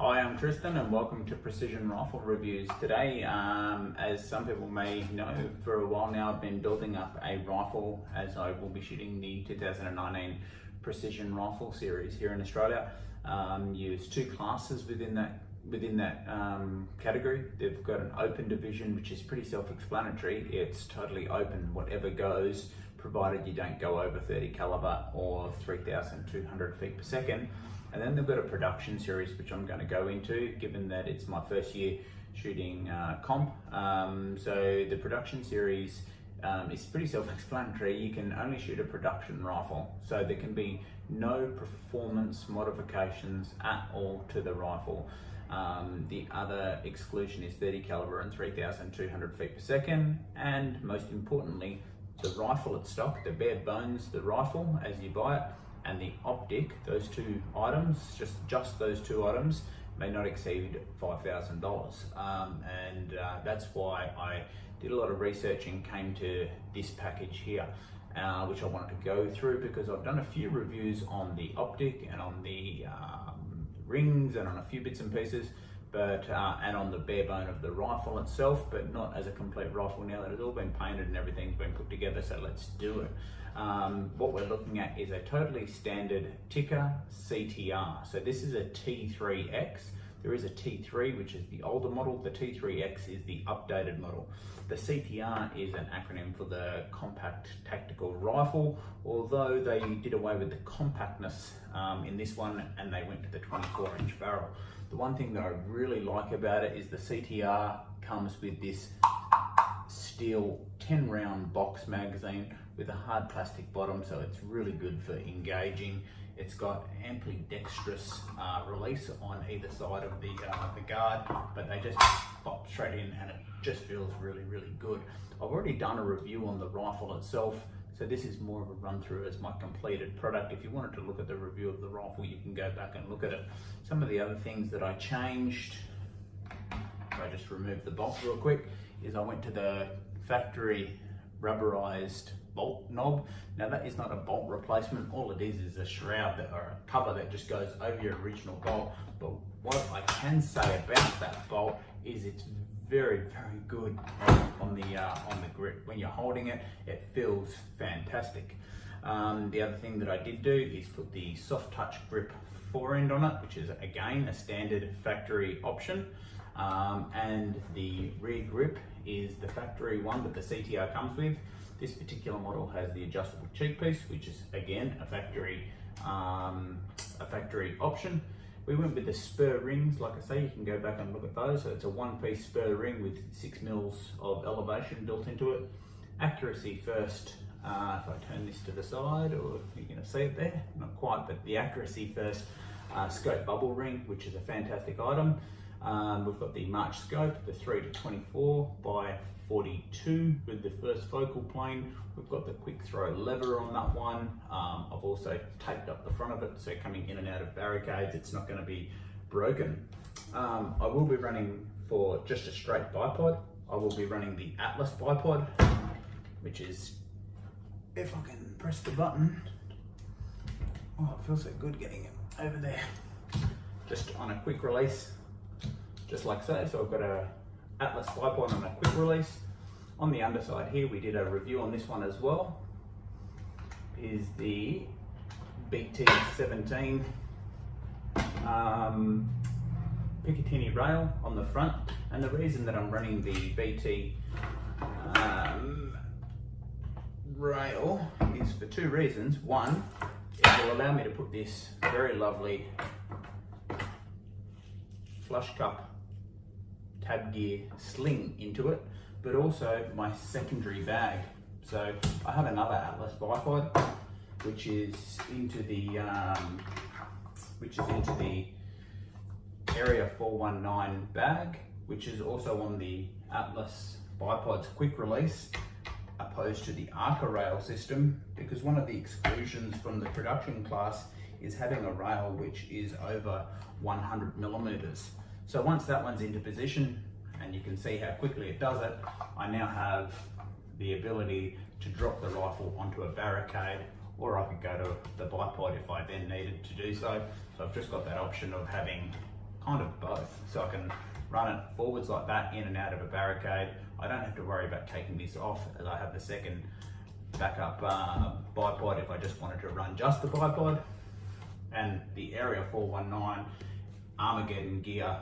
Hi, I'm Tristan and welcome to Precision Rifle Reviews. Today, as some people may know, for a while now I've been building up a rifle as I will be shooting the 2019 Precision Rifle Series here in Australia. Use two classes within that category. They've got an open division, which is pretty self-explanatory. It's totally open, whatever goes, provided you don't go over 30 caliber or 3,200 feet per second. And then they've got a production series, which I'm going to go into, given that it's my first year shooting comp. So the production series is pretty self-explanatory. You can only shoot a production rifle, so there can be no performance modifications at all to the rifle. The other exclusion is 30 caliber and 3,200 feet per second, and most importantly, the rifle at stock, the bare bones, the rifle as you buy it, and the optic, those two items, just those two items, may not exceed $5,000. That's why I did a lot of research and came to this package here, which I wanted to go through because I've done a few reviews on the optic and on the rings and on a few bits and pieces, but and on the bare bone of the rifle itself, but not as a complete rifle now that it's all been painted and everything's been put together, so let's do it. What we're looking at is a totally standard Tikka CTR. So this is a T3x. There is a T3, which is the older model. The T3x is the updated model. The CTR is an acronym for the Compact Tactical Rifle, although they did away with the compactness in this one and they went to the 24-inch barrel. The one thing that I really like about it is the CTR comes with this steel 10-round box magazine with a hard plastic bottom, so it's really good for engaging. It's got ambidextrous release on either side of the guard, but they just pop straight in and it just feels really, really good. I've already done a review on the rifle itself, so this is more of a run through as my completed product. If you wanted to look at the review of the rifle, you can go back and look at it. Some of the other things that I changed, if I just remove the bolt real quick, is I went to the factory rubberized bolt knob. Now that is not a bolt replacement. All it is a shroud or a cover that just goes over your original bolt. But what I can say about that bolt is it's very, very good on the grip. When you're holding it, it feels fantastic. The other thing that I did do is put the soft touch grip forend on it, which is again a standard factory option. And the rear grip is the factory one that the CTR comes with. This particular model has the adjustable cheek piece, which is again a factory option. We went with the spur rings. Like I say, you can go back and look at those. So it's a one-piece spur ring with 6 mils of elevation built into it. Accuracy first. If I turn this to the side, or you're going to see it there, not quite, but the accuracy first scope bubble ring, which is a fantastic item. We've got the March scope, the 3 to 24 by 42 with the first focal plane. We've got the quick throw lever on that one. I've also taped up the front of it, so coming in and out of barricades, it's not going to be broken. I will be running for just a straight bipod. I will be running the Atlas bipod, which is, if I can press the button, oh, it feels so good getting it over there. Just on a quick release, just like so. So I've got a Atlas bipod on a quick release. On the underside here, we did a review on this one as well. Is the BT17 Picatinny rail on the front, and the reason that I'm running the BT rail is for two reasons. One, it will allow me to put this very lovely flush cup tab gear sling into it, but also my secondary bag. So I have another Atlas bipod, which is into the Area 419 bag, which is also on the Atlas bipod's quick release, opposed to the Arca rail system, because one of the exclusions from the production class is having a rail which is over 100 millimeters. So once that one's into position, and you can see how quickly it does it, I now have the ability to drop the rifle onto a barricade, or I could go to the bipod if I then needed to do so. So I've just got that option of having kind of both. So I can run it forwards like that, in and out of a barricade. I don't have to worry about taking this off, as I have the second backup bipod if I just wanted to run just the bipod. And the Area 419 Armageddon gear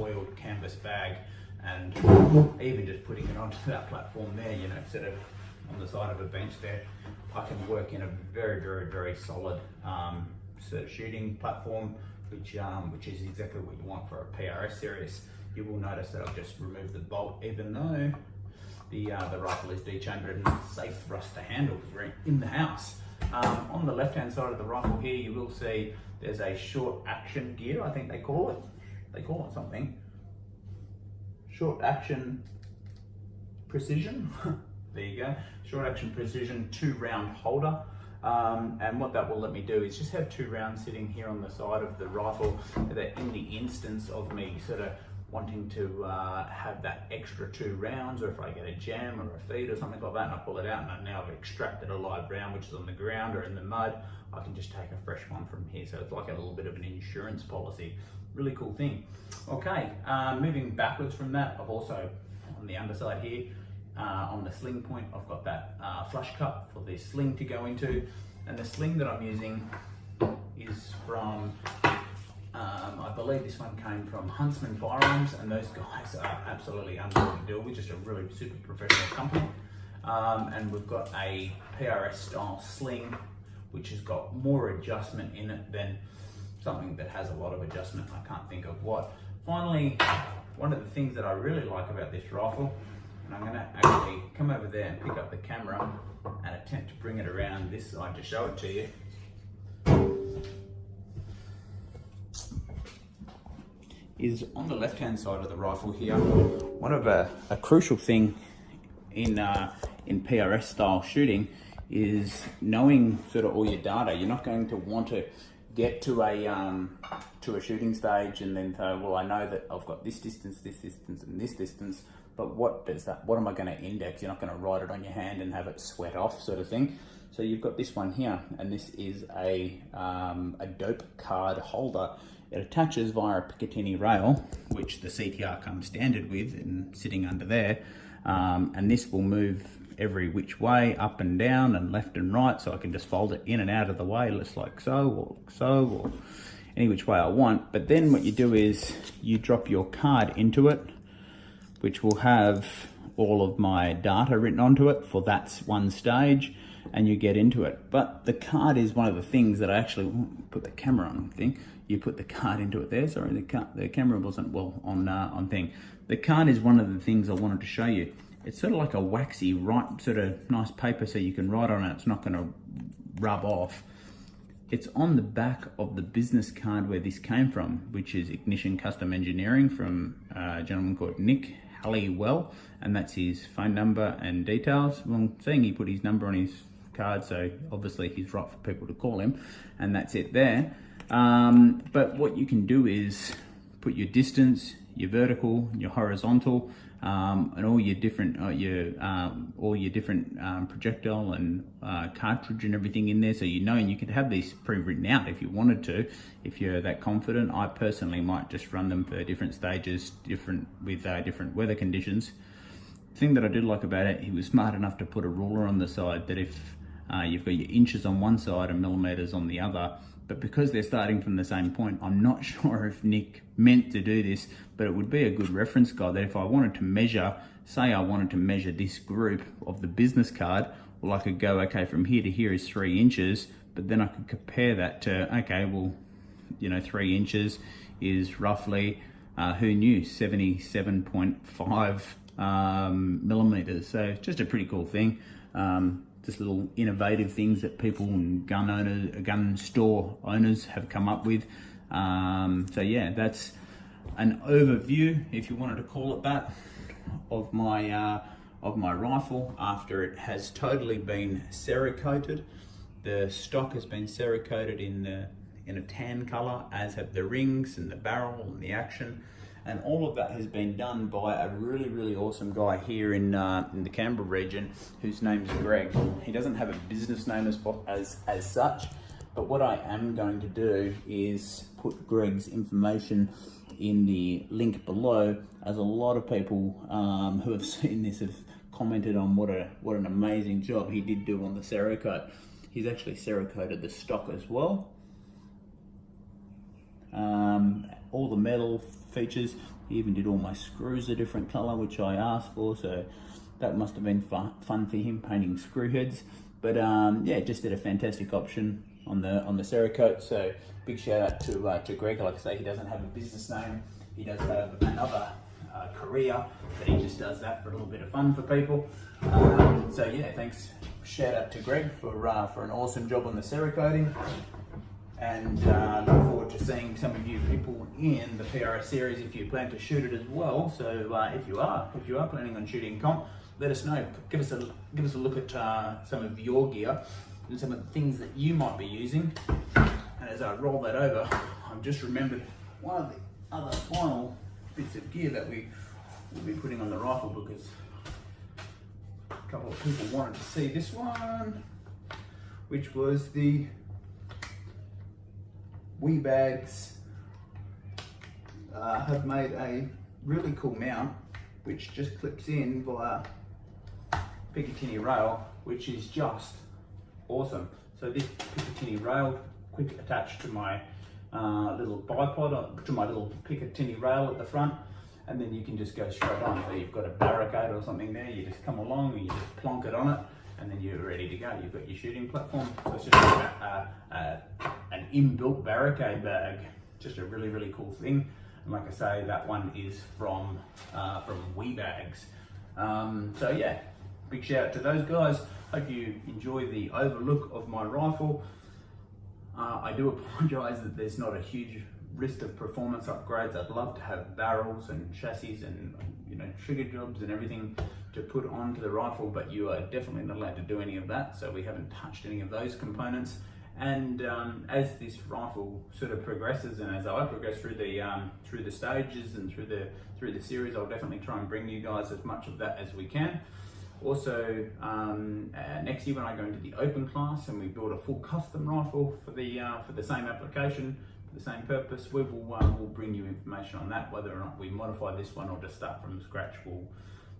oiled canvas bag, and even just putting it onto that platform there, you know, instead of on the side of a bench there, I can work in a very, very, very solid sort of shooting platform, which is exactly what you want for a PRS series. You will notice that I've just removed the bolt, even though the rifle is dechambered and safe for us to handle because we're in the house. On the left-hand side of the rifle here, you will see there's a short action gear, I think they call it. They call it something. Short action precision. There you go. Short action precision 2-round holder. And what that will let me do is just have 2 rounds sitting here on the side of the rifle, that in the instance of me sort of wanting to have that extra 2 rounds, or if I get a jam or a feed or something like that, and I pull it out and I now have extracted a live round which is on the ground or in the mud, I can just take a fresh one from here. So it's like a little bit of an insurance policy. Really cool thing. Okay, moving backwards from that, I've also, on the underside here, on the sling point, I've got that flush cup for the sling to go into. And the sling that I'm using is from, I believe this one came from Huntsman Firearms, and those guys are absolutely unbelievable to deal with, just a really super professional company. And we've got a PRS style sling, which has got more adjustment in it than something that has a lot of adjustment. I can't think of what. Finally, one of the things that I really like about this rifle, and I'm going to actually come over there and pick up the camera and attempt to bring it around this side to show it to you, is on the left hand side of the rifle here. One of a crucial thing in PRS style shooting is knowing sort of all your data. You're not going to want to get to a shooting stage and then say, well, I know that I've got this distance, and this distance, but what am I going to index? You're not going to write it on your hand and have it sweat off, sort of thing. So you've got this one here, and this is a dope card holder. It attaches via a Picatinny rail, which the CTR comes standard with, and sitting under there, and this will move every which way, up and down and left and right, so I can just fold it in and out of the way, just like so, or any which way I want. But then what you do is you drop your card into it, which will have all of my data written onto it for that one stage, and you get into it. But the card is one of the things that I actually put the camera on thing. You put the card into it there. Sorry, the camera wasn't well on thing. The card is one of the things I wanted to show you. It's sort of like a waxy, sort of nice paper, so you can write on it. It's not going to rub off. It's on the back of the business card where this came from, which is Ignition Custom Engineering, from a gentleman called Nick Halliwell, and that's his phone number and details. Well, seeing he put his number on his card, so obviously he's right for people to call him, and that's it there. But what you can do is put your distance, your vertical, your horizontal, and all your different projectile and cartridge and everything in there, so you know, and you could have these pre-written out if you wanted to, if you're that confident. I personally might just run them for different stages, different weather conditions. The thing that I did like about it, he was smart enough to put a ruler on the side, that if you've got your inches on one side and millimeters on the other, but because they're starting from the same point, I'm not sure if Nick meant to do this, but it would be a good reference guide, that if I wanted to measure, say I wanted to measure this group of the business card, well, I could go, okay, from here to here is 3 inches, but then I could compare that to, okay, well, you know, 3 inches is roughly, who knew, 77.5 millimeters. So it's just a pretty cool thing. Just little innovative things that people and gun store owners have come up with. So yeah, that's an overview, if you wanted to call it that, of my rifle after it has totally been Cerakoted. The stock has been Cerakoted in a tan color, as have the rings and the barrel and the action. And all of that has been done by a really, really awesome guy here in the Canberra region, whose name's Greg. He doesn't have a business name as such, But what I am going to do is put Greg's information in the link below, as a lot of people who have seen this have commented on what an amazing job he did do on the Cerakote. He's actually Cerakoted the stock as well. All the metal features. He even did all my screws a different color, which I asked for, so that must have been fun for him, painting screw heads. But yeah, just did a fantastic option on the Cerakote. So big shout out to Greg. Like I say, he doesn't have a business name. He does have another career, but he just does that for a little bit of fun for people. So yeah, thanks. Shout out to Greg for an awesome job on the Cerakoting. And look forward to seeing some of you people in the PRS series if you plan to shoot it as well. So if you are planning on shooting comp, let us know. Give us a look at some of your gear and some of the things that you might be using. And as I roll that over, I've just remembered one of the other final bits of gear that we will be putting on the rifle, because a couple of people wanted to see this one, which was the Bags have made a really cool mount which just clips in via Picatinny rail, which is just awesome. So this Picatinny rail, quick attached to my little bipod, to my little Picatinny rail at the front, and then you can just go straight on. So you've got a barricade or something there, you just come along and you just plonk it on it, and then you're ready to go. You've got your shooting platform. So it's just an inbuilt barricade bag. Just a really, really cool thing. And like I say, that one is from Bags. So yeah, big shout out to those guys. Hope you enjoy the overlook of my rifle. I do apologise that there's not a huge list of performance upgrades. I'd love to have barrels and chassis and trigger jobs and everything to put onto the rifle, but you are definitely not allowed to do any of that, so we haven't touched any of those components. And as this rifle sort of progresses, and as I progress through the stages and through the series, I'll definitely try and bring you guys as much of that as we can. Also, next year when I go into the open class and we build a full custom rifle for the same application, for the same purpose, we'll bring you information on that. Whether or not we modify this one or just start from scratch will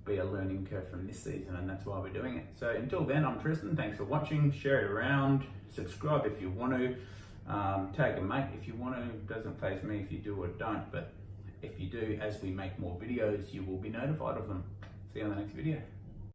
be a learning curve from this season, and that's why we're doing it. So until then, I'm Tristan. Thanks for watching. Share it around. Subscribe if you want to. Tag a mate if you want to. Doesn't faze me if you do or don't, but if you do, as we make more videos, you will be notified of them. See you on the next video.